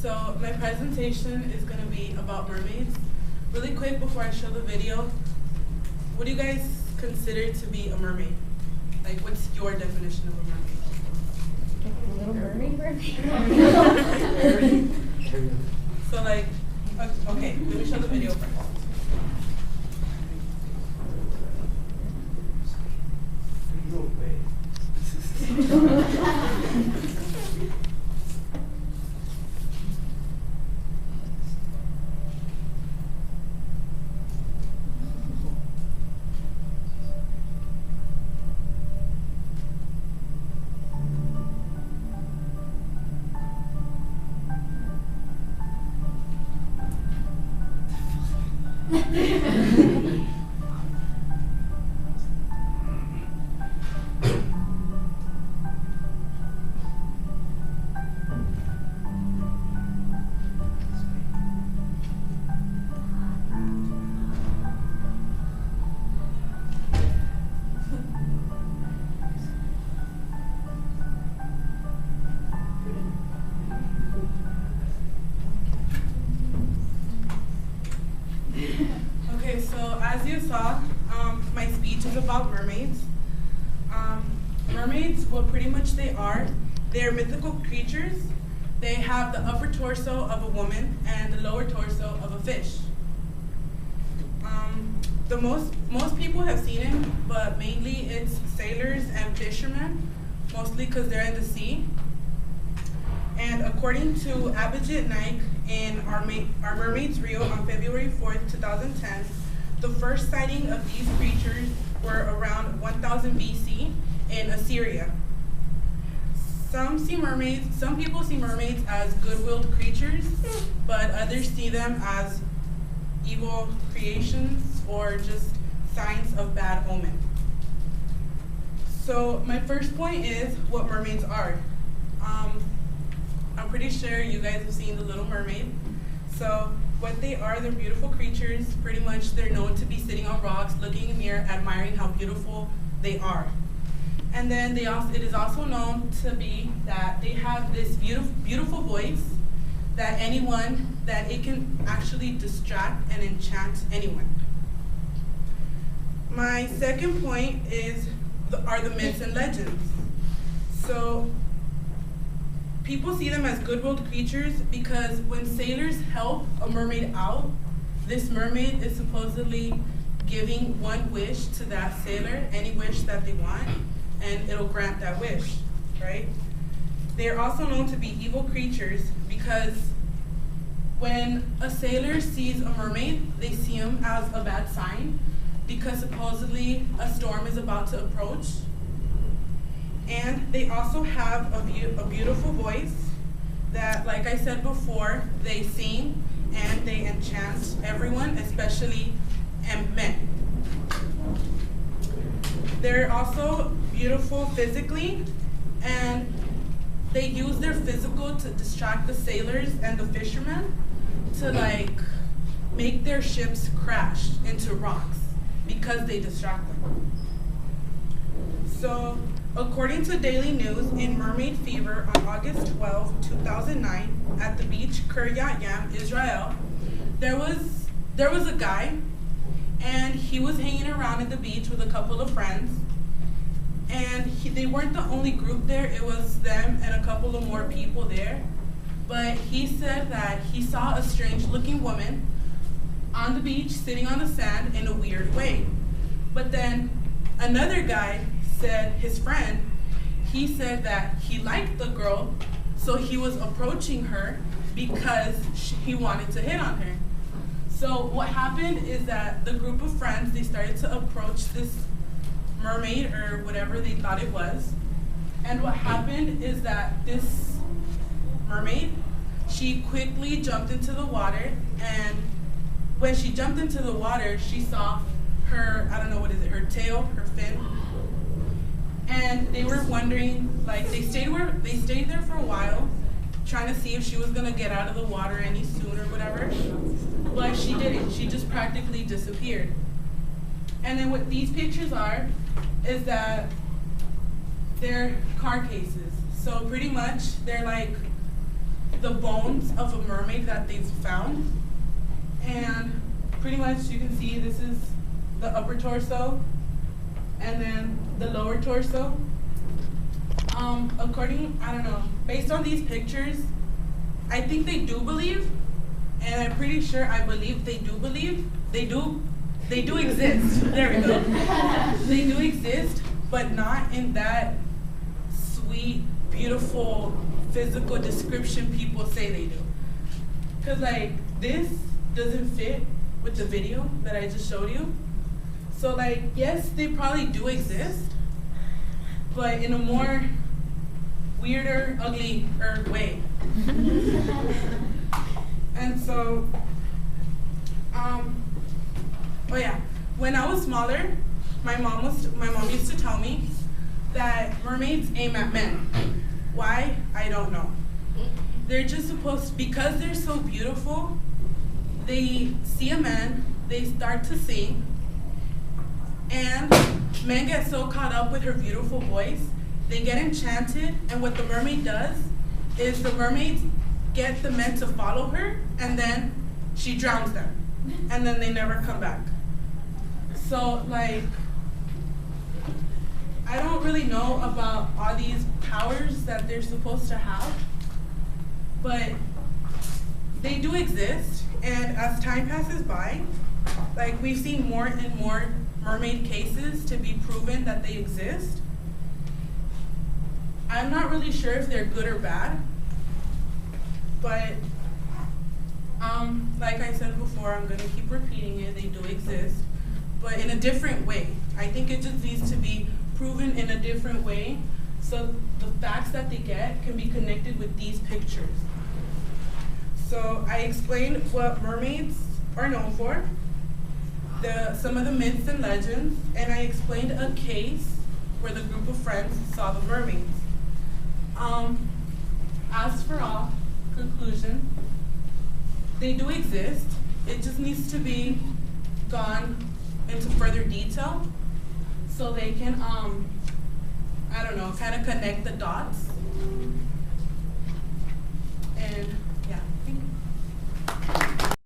So my presentation is going to be about mermaids. Really quick before I show the video, what do you guys consider to be a mermaid? Like, what's your definition of a mermaid? Like a little mermaid? So like, okay, let me show the video first. Okay, so as you saw, my speech is about mermaids. Mermaids, what pretty much they are, they're mythical creatures. They have the upper torso of a woman and the lower torso of a fish. Most people have seen them, but mainly it's sailors and fishermen, mostly because they're in the sea. And according to Abhijit Naik in our Mermaids Reel on February 4th, 2010, the first sighting of these creatures were around 1000 BC in Assyria. Some people see mermaids as good-willed creatures, but others see them as evil creations or just signs of bad omen. So my first point is what mermaids are. I'm pretty sure you guys have seen The Little Mermaid. So what they are, they're beautiful creatures. Pretty much they're known to be sitting on rocks, looking in the mirror, admiring how beautiful they are. And then it is also known to be that they have this beautiful voice that it can actually distract and enchant anyone. My second point are the myths and legends. So people see them as good-willed creatures because when sailors help a mermaid out, this mermaid is supposedly giving one wish to that sailor, any wish that they want, and it'll grant that wish, right? They are also known to be evil creatures because when a sailor sees a mermaid, they see him as a bad sign because supposedly a storm is about to approach. And they also have a beautiful voice that, like I said before, they sing and they enchant everyone, especially men. They're also beautiful physically, and they use their physical to distract the sailors and the fishermen to make their ships crash into rocks because they distract them. So according to Daily News, in Mermaid Fever on August 12, 2009, at the beach Kiryat Yam, Israel, there was a guy, and he was hanging around at the beach with a couple of friends, and they weren't the only group there. It was them and a couple of more people there. But he said that he saw a strange-looking woman on the beach sitting on the sand in a weird way. But then another guy said, his friend, he said that he liked the girl, so he was approaching her because he wanted to hit on her. So what happened is that the group of friends, they started to approach this mermaid or whatever they thought it was. And what happened is that this mermaid, she quickly jumped into the water, and when she jumped into the water, she saw her, I don't know what is it, her tail, her fin. And they were wondering, they stayed there for a while, trying to see if she was gonna get out of the water any sooner or whatever. But she didn't. She just practically disappeared. And then what these pictures are is that they're car cases. So pretty much they're like the bones of a mermaid that they've found. And pretty much you can see this is the upper torso and then the lower torso. I don't know, based on these pictures, I think they do believe, and I'm pretty sure I believe they do believe. They do exist. There we go. They do exist, but not in that sweet, beautiful, physical description people say they do. Cause like this doesn't fit with the video that I just showed you. So like, yes, they probably do exist, but in a more weirder, uglier way. And so, oh yeah, when I was smaller, my mom used to tell me that mermaids aim at men. Why? I don't know. They're just supposed to, because they're so beautiful, they see a man, they start to sing, and men get so caught up with her beautiful voice, they get enchanted, and what the mermaid does is the mermaids get the men to follow her, and then she drowns them, and then they never come back. So like, I don't really know about all these powers that they're supposed to have, but they do exist, and as time passes by, like we've seen more and more mermaid cases to be proven that they exist. I'm not really sure if they're good or bad, but like I said before, I'm gonna keep repeating it, they do exist, but in a different way. I think it just needs to be proven in a different way so the facts that they get can be connected with these pictures. So I explained what mermaids are known for, some of the myths and legends, and I explained a case where the group of friends saw the mermaids. As for all, conclusion, they do exist. It just needs to be gone into further detail so they can, I don't know, kind of connect the dots. And